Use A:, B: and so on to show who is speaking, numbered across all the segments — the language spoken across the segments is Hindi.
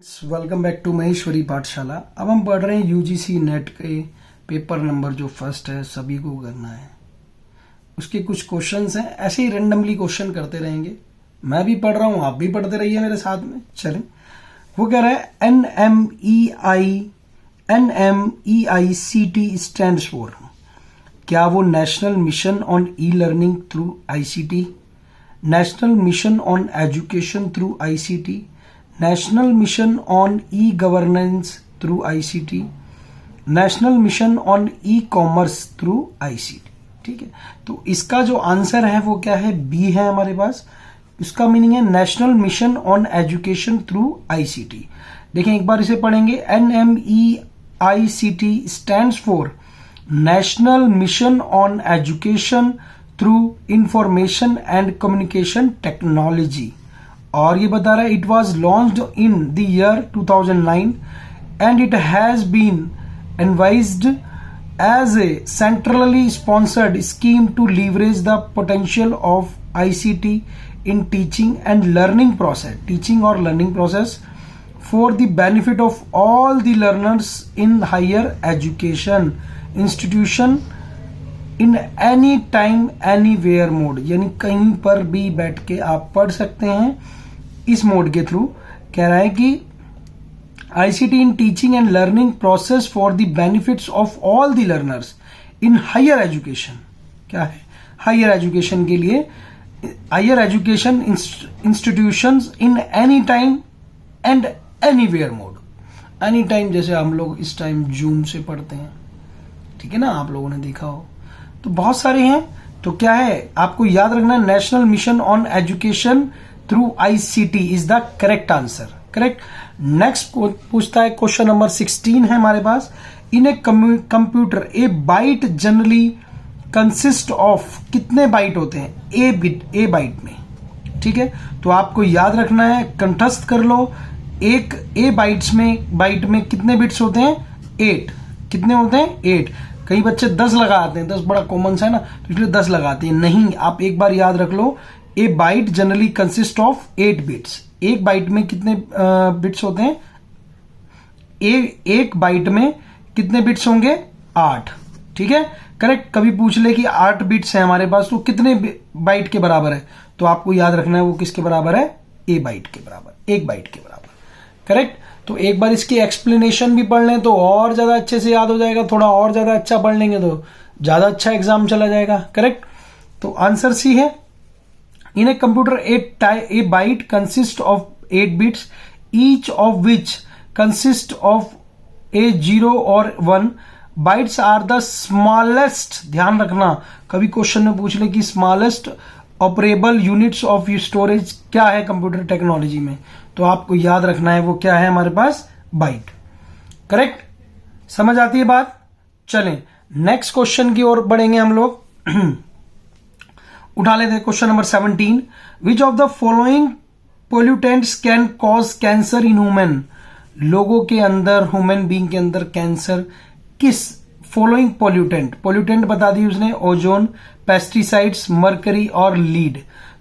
A: वेलकम बैक टू महेश्वरी पाठशाला। अब हम पढ़ रहे हैं यूजीसी नेट के पेपर नंबर जो फर्स्ट है, सभी को करना है। उसके कुछ क्वेश्चंस हैं, ऐसे ही रैंडमली क्वेश्चन करते रहेंगे। मैं भी पढ़ रहा हूं, आप भी पढ़ते रहिए मेरे साथ में। चलें, वो कह रहा है NMEICT स्टैंड्स फॉर। क्या वो national mission on e learning through ICT, national mission on education through ICT, national mission on e governance through ICT, national mission on e commerce through ICT। ठीक है, तो इसका जो आंसर है वो क्या है? बी है हमारे पास। इसका मीनिंग है national mission on education through ICT। देखें एक बार इसे पढ़ेंगे। NMEICT stands for national mission on education through information and communication technology. और ये बता रहा है it was launched in the year 2009 and it has been advised as a centrally sponsored scheme to leverage the potential of ICT in teaching and learning process, teaching or learning process for the benefit of all the learners in higher education institution in any time anywhere mode। यानी कहीं पर भी बैठ के आप पढ़ सकते हैं इस मोड के थ्रू। कह रहा है कि ICT in teaching and learning process for the benefits of all the learners in higher education। क्या है? हायर एजुकेशन के लिए, higher education institutions in any time and anywhere mode. Any time जैसे हम लोग इस टाइम जूम से पढ़ते हैं, ठीक है ना, आप लोगों ने देखा हो। तो बहुत सारे हैं। तो क्या है, आपको याद रखना, national mission on education through ICT is the correct answer. Correct. Next पूछता है, क्वेश्चन नंबर 16 है हमारे पास। In a computer a byte generally consist of, कितने बाइट होते हैं? ए बाइट में। ठीक है, तो आपको याद रखना है, कंठस्थ कर लो। एक ए बाइट में कितने बिट्स होते हैं? 8। कितने होते हैं? 8। कई बच्चे 10 लगाते हैं, 10 बड़ा कॉमन सा है ना, तो इसलिए 10 लगाते हैं। नहीं, आप एक बार याद रख लो, a byte generally consist of 8 bits. एक बाइट में कितने बिट्स होते हैं? एक बाइट में कितने बिट्स होंगे? 8। ठीक है, करेक्ट। कभी पूछ ले कि 8 बिट्स है हमारे पास, तो कितने बाइट के बराबर है? तो आपको याद रखना है वो किसके बराबर है? ए बाइट के बराबर, एक बाइट के बराबर। करेक्ट। तो एक बार इसकी एक्सप्लेनेशन भी पढ़ लें तो और ज्यादा अच्छे से याद हो जाएगा। थोड़ा और ज्यादा अच्छा पढ़ लेंगे तो ज्यादा अच्छा एग्जाम चला जाएगा। करेक्ट। तो आंसर सी है। In a computer a byte consist of 8 bits, each of which consist of a 0 और 1। बाइट्स आर द स्मॉलेस्ट, ध्यान रखना, कभी क्वेश्चन में पूछ ले कि smallest operable units of storage क्या है कंप्यूटर टेक्नोलॉजी में, तो आपको याद रखना है वो क्या है हमारे पास? बाइट। करेक्ट। समझ आती है बात? चलें नेक्स्ट क्वेश्चन की ओर बढ़ेंगे हम लोग। उठा लेते हैं question number 17। Which of the following pollutants can cause cancer in human. लोगों के अंदर, ह्यूमन बीइंग के अंदर कैंसर किस फॉलोइंग पोल्यूटेंट बता दी उसने? ओजोन, पेस्टिसाइड्स, मरकरी और लीड।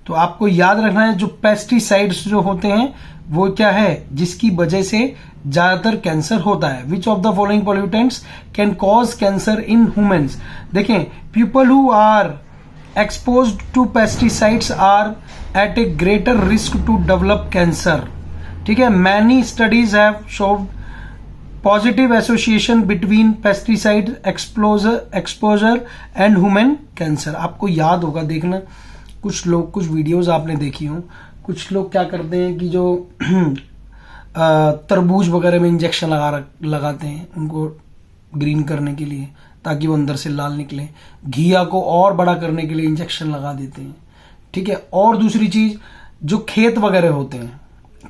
A: तो आपको याद रखना है जो पेस्टिसाइड्स जो होते हैं वो क्या है, जिसकी वजह से ज्यादातर कैंसर होता है। Which of the following pollutants can cause cancer in humans. देखें, people who are exposed to pesticides are at a greater risk to develop cancer. ठीक है, many studies have showed positive association between pesticide exposure and human cancer. आपको याद होगा, देखना, कुछ लोग, कुछ वीडियोस आपने देखी हो, कुछ लोग क्या करते हैं कि जो तरबूज वगैरह में इंजेक्शन लगाते हैं उनको ग्रीन करने के लिए, ताकि वो अंदर से लाल निकले। घिया को और बड़ा करने के लिए इंजेक्शन लगा देते हैं। ठीक है, और दूसरी चीज, जो खेत वगैरह होते हैं,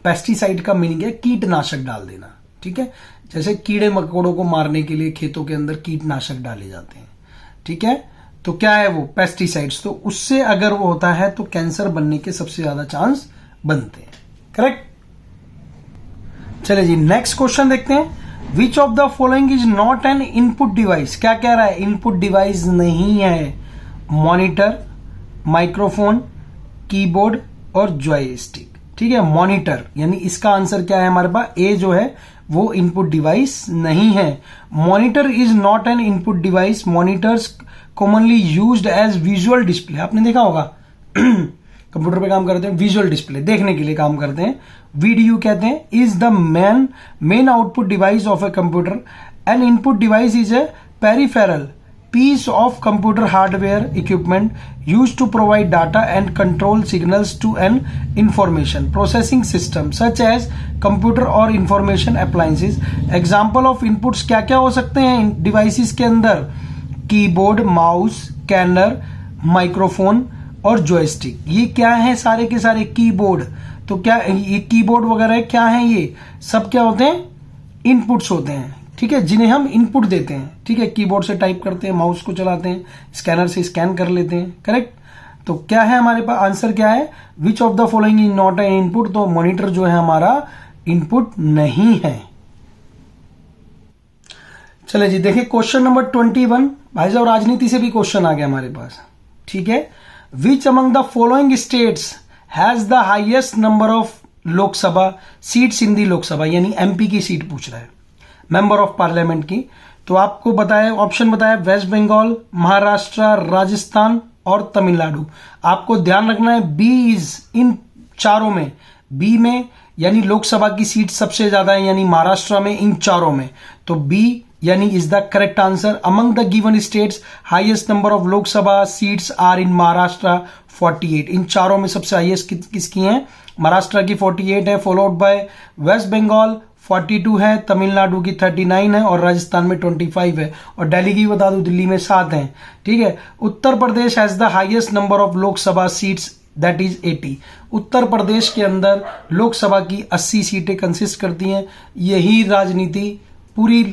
A: पेस्टिसाइड का मीनिंग है कीटनाशक डाल देना। ठीक है, जैसे कीड़े मकोड़ों को मारने के लिए खेतों के अंदर कीटनाशक डाले जाते हैं। ठीक है, तो क्या है वो? पेस्टिसाइड्स। तो उससे अगर वो होता है तो कैंसर बनने के सबसे ज्यादा चांस बनते हैं। करेक्ट। चलिए जी, नेक्स्ट क्वेश्चन देखते हैं। विच of the following is not an input device. क्या कह रहा है? इनपुट डिवाइस नहीं है। मॉनिटर, माइक्रोफोन, कीबोर्ड और जॉयस्टिक। ठीक है, मॉनिटर, यानी इसका आंसर क्या है हमारे पास, ए जो है वो इनपुट डिवाइस नहीं है। Monitor is not an input device. Monitors commonly used as visual display. आपने देखा होगा कंप्यूटर पे काम करते हैं, विजुअल डिस्प्ले देखने के लिए काम करते हैं। वीडीयू कहते हैं, is the main output device of a computer. N input device is a peripheral piece of computer hardware equipment used to provide data and control signals to an information processing system such as computer or information appliances. Example of inputs क्या क्या हो सकते हैं devices के अंदर, कीबोर्ड, माउस, स्कैनर, माइक्रोफोन और जॉयस्टिक। ये क्या है सारे के सारे कीबोर्ड। तो क्या ये कीबोर्ड वगैरह क्या है, ये सब क्या होते हैं, इनपुट्स होते हैं, ठीक है, जिन्हें हम इनपुट देते हैं। ठीक है, कीबोर्ड से टाइप करते हैं, माउस को चलाते हैं, स्कैनर से स्कैन कर लेते हैं, करेक्ट। तो क्या है हमारे पास आंसर क्या है, which of the following is not an input. तो मॉनिटर जो है हमारा इनपुट नहीं है। चले जी देखिए क्वेश्चन नंबर 21। भाई साहब राजनीति से भी क्वेश्चन आ गया हमारे पास, ठीक है। Which among the following states has the highest number of Lok Sabha seats in the Lok Sabha, यानी एमपी की सीट पूछ रहा है, मेंबर ऑफ पार्लियामेंट की। तो आपको बताया, ऑप्शन बताया, वेस्ट बंगाल, महाराष्ट्र, राजस्थान और तमिलनाडु। आपको ध्यान रखना है बी इज इन चारों में, बी में यानी लोकसभा की सीट सबसे ज्यादा है, यानी महाराष्ट्र में, इन चारों में। तो बी यानी is the correct answer. Among the given states highest number of Lok Sabha seats are in Maharashtra 48। इन चारों में सबसे हाईएस्ट किसकी है, महाराष्ट्र की 48 है, फॉलोड बाय वेस्ट बंगाल 42 है, तमिलनाडु की 39 है और राजस्थान में 25 है। और दिल्ली की बता दूं, दिल्ली में 7 हैं, ठीक है। Uttar Pradesh has the highest number of Lok Sabha seats that is 80। Uttar Pradesh के अंदर लोकसभा की 80 सीटें कंसिस्ट करती हैं। यही राजनीति पूरी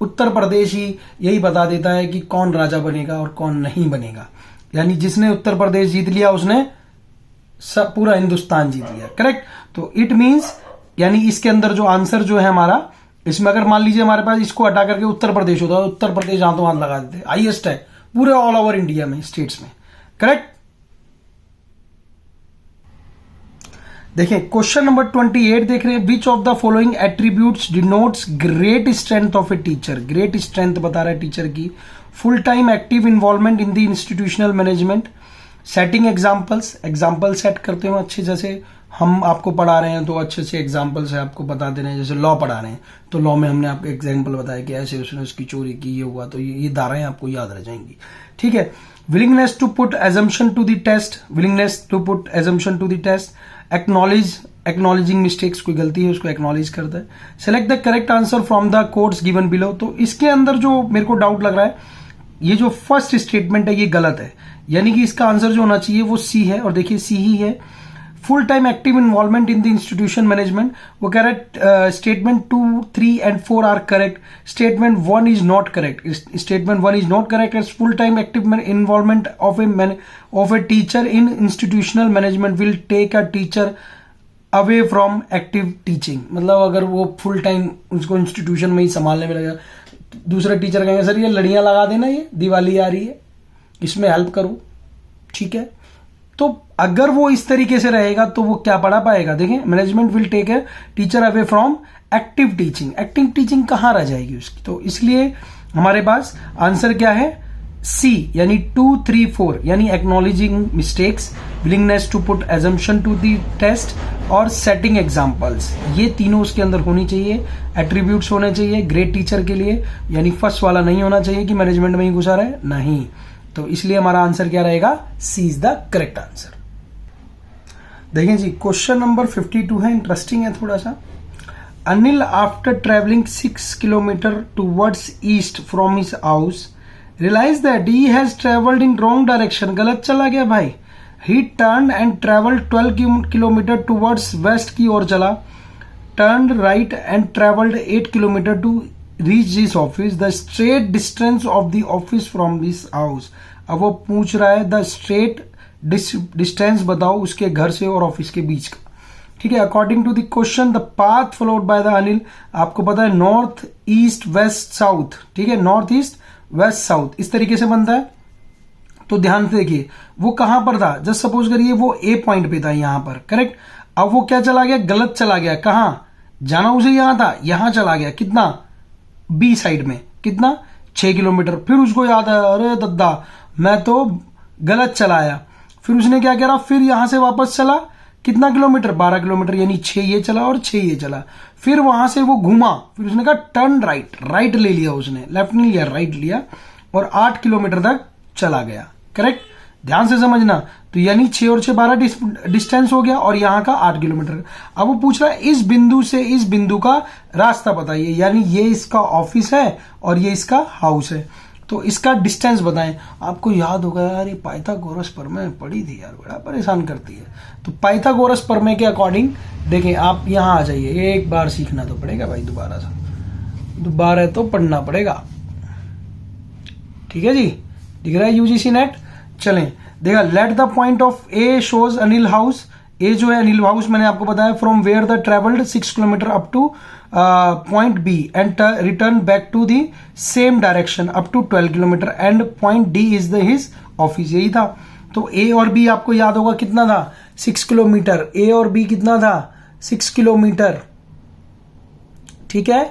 A: उत्तर प्रदेश ही यही बता देता है कि कौन राजा बनेगा और कौन नहीं बनेगा। यानी जिसने उत्तर प्रदेश जीत लिया उसने सब पूरा हिंदुस्तान जीत लिया, करेक्ट। तो इट मींस यानी इसके अंदर जो आंसर जो है हमारा, इसमें अगर मान लीजिए हमारे पास इसको हटा करके उत्तर प्रदेश होता है, उत्तर प्रदेश हाथों हाथ लगा देते, हाईएस्ट है पूरे ऑल ओवर इंडिया में, स्टेट्स में, करेक्ट। देखिए क्वेश्चन नंबर 28 देख रहे हैं, विच of the following attributes denotes great strength of a teacher. Great strength बता रहा है टीचर की, full time active involvement in the institutional management, setting examples, example set करते हो अच्छे, जैसे हम आपको पढ़ा रहे हैं तो अच्छे से एग्जाम्पल्स है आपको बता दे रहे हैं। जैसे लॉ पढ़ा रहे हैं तो लॉ में हमने आपको एग्जाम्पल बताया कि ऐसे उसने उसकी चोरी की, ये हुआ, तो ये धाराएं आपको याद रह जाएंगी, ठीक है। Willingness to put assumption to the test, willingness to put assumption to the test, acknowledging mistakes, कोई गलती है उसको एक्नॉलेज करता है। Select the correct answer from the codes given below. तो इसके अंदर जो मेरे को डाउट लग रहा है, ये जो फर्स्ट स्टेटमेंट है ये गलत है, यानी कि इसका आंसर जो होना चाहिए वो सी है, और देखिए सी ही है। Full time active involvement in the institution management, वो कह रहा है statement 2, 3 and 4 are correct, statement 1 is not correct, statement 1 is not correct. As full time active involvement of a teacher in institutional management will take a teacher away from active teaching. मतलब अगर वो फुल टाइम उसको इंस्टीट्यूशन में ही संभालने में लगेगा, दूसरे टीचर कहेंगे सर ये लड़ियां लगा देना, ये दिवाली आ रही है, इसमें हेल्प करो, ठीक है। तो अगर वो इस तरीके से रहेगा तो वो क्या पढ़ा पाएगा। देखें, management will take a teacher away from active teaching, active teaching कहां रह जाएगी उसकी। तो इसलिए हमारे पास आंसर क्या है, सी, यानी 2, 3, 4, यानी acknowledging mistakes, willingness to put assumption to the test और सेटिंग एग्जाम्पल्स, ये तीनों उसके अंदर होनी चाहिए। एट्रीब्यूट्स होने चाहिए ग्रेट टीचर के लिए, यानी फर्स्ट वाला नहीं होना चाहिए कि मैनेजमेंट में ही घुसा रहा है, नहीं। तो इसलिए हमारा आंसर क्या रहेगा, सी इज द करेक्ट आंसर। देखें जी क्वेश्चन नंबर 52 है, इंटरेस्टिंग है थोड़ा सा। Anil after travelling 6 kilometre towards east from his house realise that he has travelled in wrong direction. गलत चला गया भाई। He turn and travelled 12 kilometre towards west की ओर चला, turn right and travelled 8 kilometre to reach this office. The straight distance of the office from this house. अब वो पूछ रहा है द स्ट्रेट डिस्टेंस बताओ उसके घर से और ऑफिस के बीच का, ठीक है। According to the question the path followed by the Anil, आपको पता है नॉर्थ ईस्ट वेस्ट साउथ, ठीक है, नॉर्थ ईस्ट वेस्ट साउथ इस तरीके से बनता है। तो ध्यान से देखिए वो कहां पर था, जस्ट सपोज करिए वो ए पॉइंट पे था यहां पर, करेक्ट। अब वो क्या चला गया, गलत चला गया। कहां जाना उसे, यहां था, यहां चला गया। कितना, बी साइड में, कितना 6 किलोमीटर। फिर उसको याद है, अरे दद्दा मैं तो गलत चलाया। फिर उसने क्या करा, फिर यहां से वापस चला, कितना किलोमीटर, 12 किलोमीटर, यानी 6 ये चला और 6 ये चला। फिर वहां से वो घूमा, फिर उसने कहा टर्न राइट, राइट ले लिया उसने, लेफ्ट नहीं लिया, राइट लिया और 8 किलोमीटर तक चला गया। करेक्ट, ध्यान से समझना। तो यानी 6 और 6 12 डिस्टेंस हो गया और यहां का 8 किलोमीटर। अब वो पूछ रहा है इस बिंदु से इस बिंदु का रास्ता बताइए, यानी ये इसका ऑफिस है और ये इसका हाउस है, तो इसका डिस्टेंस बताएं। आपको याद होगा यार, ये पाइथागोरस प्रमेय पढ़ी थी यार, बड़ा परेशान करती है। तो पाइथागोरस प्रमेय के अकॉर्डिंग देखें, आप यहां आ जाइए, एक बार सीखना तो पड़ेगा भाई, दोबारा तो पढ़ना पड़ेगा। ठीक है जी, दिख रहा है यूजीसी नेट। चलें, देखा, let the point of A shows Anil house. A जो है अनिल हाउस, मैंने आपको बताया, from where the travelled 6 kilometre up to point B and return back to the same direction up to 12 kilometre and point D is the his office. यही था। तो ए और बी आपको याद होगा कितना था, 6 किलोमीटर। ए और बी कितना था, 6 किलोमीटर। ठीक है,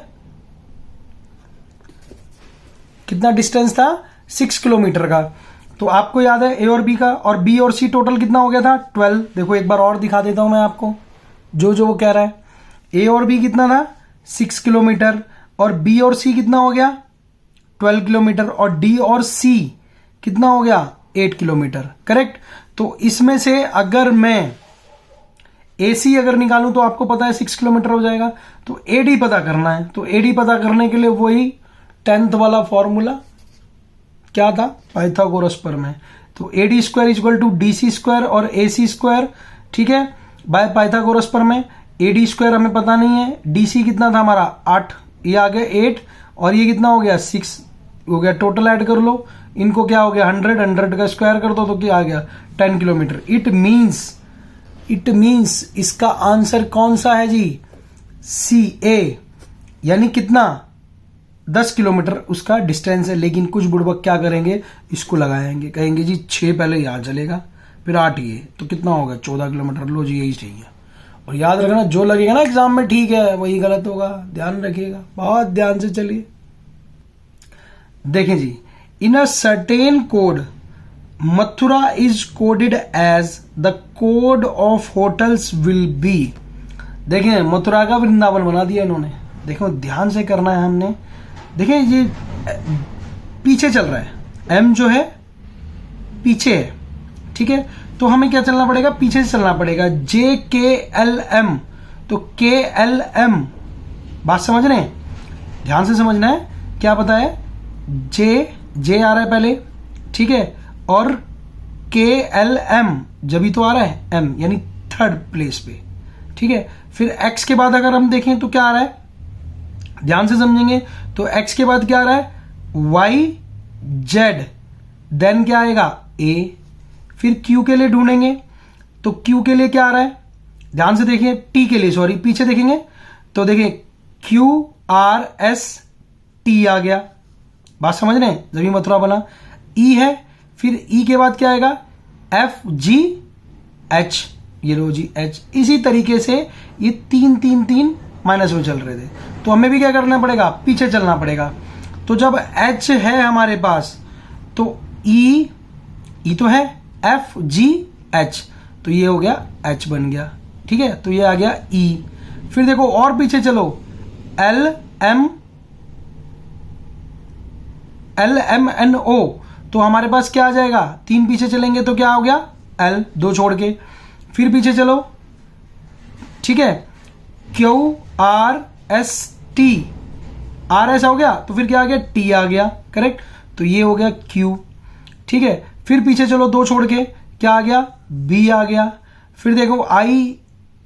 A: कितना डिस्टेंस था, 6 किलोमीटर का। तो आपको याद है ए और बी का, और बी और सी टोटल कितना हो गया था, 12। देखो एक बार और दिखा देता हूं मैं आपको जो वो कह रहा है। ए और बी कितना था, 6 किलोमीटर, और बी और सी कितना हो गया, 12 किलोमीटर, और डी और सी कितना हो गया, 8 किलोमीटर। करेक्ट। तो इसमें से अगर मैं ए सी अगर निकालूं तो आपको पता है 6 किलोमीटर हो जाएगा। तो ए डी पता करना है, तो ए डी पता करने के लिए वही 10th वाला फॉर्मूला क्या था, पाइथागोरस प्रमेय। तो A D square equal to D C square और ए सी स्क्वायर, ठीक है, बाय पाइथागोरस प्रमेय। ए डी स्क्वायर हमें पता नहीं है, डी सी कितना था हमारा 8, ये आ गया 8, और ये कितना हो गया 6 हो गया। टोटल ऐड कर लो, इनको क्या हो गया 100, 100 का स्क्वायर कर दो तो क्या आ गया 10 किलोमीटर। इट मीन्स इसका आंसर कौन सा है जी, सी ए, यानी कितना 10 किलोमीटर उसका डिस्टेंस है। लेकिन कुछ बुड़बक क्या करेंगे, इसको लगाएंगे, कहेंगे जी 6 पहले यहाँ चलेगा फिर 8 ये, तो कितना होगा 14 किलोमीटर। लो जी यही चाहिए। और याद रखना जो लगेगा ना एग्जाम में ठीक है वही गलत होगा, ध्यान रखिएगा, बहुत ध्यान से चलिए। देखें जी, in a certain code Mathura is coded as the code of hotels will be. देखें मथुरा का वृंदावन बना दिया इन्होंने। देखो ध्यान से करना है हमने। देखिए ये पीछे चल रहा है, एम जो है पीछे है, ठीक है, तो हमें क्या चलना पड़ेगा, पीछे से चलना पड़ेगा। जे के एल एम, तो के एल एम, बात समझ रहे हैं, ध्यान से समझना है। क्या पता है, जे आ रहा है पहले, ठीक है, और के एल एम जब ही तो आ रहा है एम, यानी थर्ड प्लेस पे, ठीक है। फिर एक्स के बाद अगर हम देखें तो क्या आ रहा है, ध्यान से समझेंगे, तो x के बाद क्या आ रहा है, y z, देन क्या आएगा a। फिर q के लिए ढूंढेंगे, तो q के लिए क्या आ रहा है, ध्यान से देखिए, t के लिए, सॉरी पीछे देखेंगे तो देखिए q r s t आ गया, बात समझ रहे हैं, जब मथुरा बना। e है, फिर e के बाद क्या आएगा, f g h, ये लो जी h। इसी तरीके से ये 3 3 3 माइनस में चल रहे थे, तो हमें भी क्या करना पड़ेगा, पीछे चलना पड़ेगा। तो जब h है हमारे पास तो e तो है, f g h, तो ये हो गया h बन गया, ठीक है, तो ये आ गया e। फिर देखो और पीछे चलो, l m n o, तो हमारे पास क्या आ जाएगा, 3 पीछे चलेंगे तो क्या हो गया l, 2 छोड़ के। फिर पीछे चलो, ठीक है, Q R S T, R S हो गया, तो फिर क्या आ गया, टी आ गया, करेक्ट, तो ये हो गया क्यू, ठीक है। फिर पीछे चलो 2 छोड़ के, क्या आ गया, बी आ गया। फिर देखो आई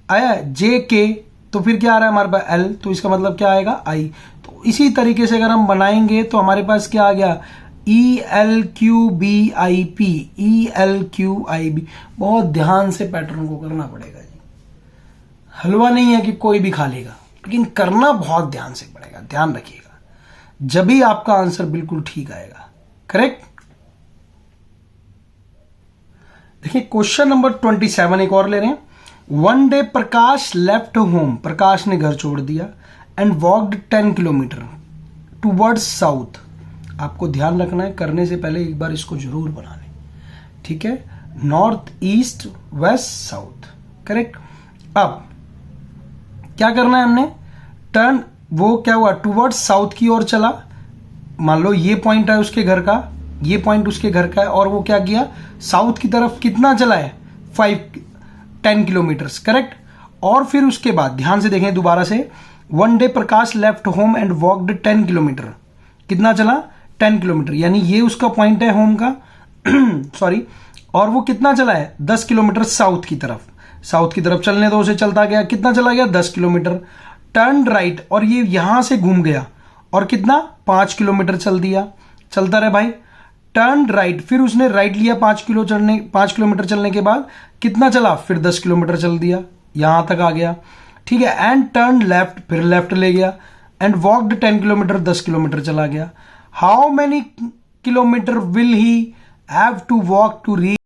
A: आया, जे के, तो फिर क्या आ रहा है हमारे पास एल, तो इसका मतलब क्या आएगा आई। तो इसी तरीके से अगर हम बनाएंगे तो हमारे पास क्या आ गया, E L Q B I P, E L Q I B. बहुत ध्यान से पैटर्न को करना पड़ेगा जी, हलवा नहीं है कि कोई भी खा लेगा, लेकिन करना बहुत ध्यान से पड़ेगा, ध्यान रखिएगा, जब भी आपका आंसर बिल्कुल ठीक आएगा। करेक्ट। देखिए क्वेश्चन नंबर 27 एक और ले रहे हैं। वन डे प्रकाश लेफ्ट होम, प्रकाश ने घर छोड़ दिया, and walked 10 kilometre towards south. आपको ध्यान रखना है, करने से पहले एक बार इसको जरूर बना लें, ठीक है। North, east, west, south, correct. अब क्या करना है हमने, टर्न, वो क्या हुआ, टूवर्ड्स साउथ की ओर चला। मान लो ये पॉइंट है उसके घर का, ये पॉइंट उसके घर का है, और वो क्या किया, साउथ की तरफ कितना चला है, 10 किलोमीटर्स, करेक्ट। और फिर उसके बाद ध्यान से देखें दोबारा से, one day Prakash left home and walked 10 kilometre, कितना चला, 10 किलोमीटर, यानी ये उसका पॉइंट है होम का सॉरी। और वो कितना चला है, 10 किलोमीटर साउथ की तरफ, साउथ की तरफ चलने दो उसे, चलता गया, कितना चला गया, 10 किलोमीटर। टर्न राइट, और ये यहां से घूम गया, और कितना, 5 किलोमीटर चल दिया, चलता रहे भाई। टर्न राइट, फिर उसने राइट लिया 5 किलोमीटर चलने के बाद कितना चला, फिर 10 किलोमीटर चल दिया, यहां तक आ गया, ठीक है। एंड टर्न लेफ्ट, फिर लेफ्ट ले गया, एंड वॉकड 10 किलोमीटर, 10 किलोमीटर चला गया। How many kilometre will he have to walk to reach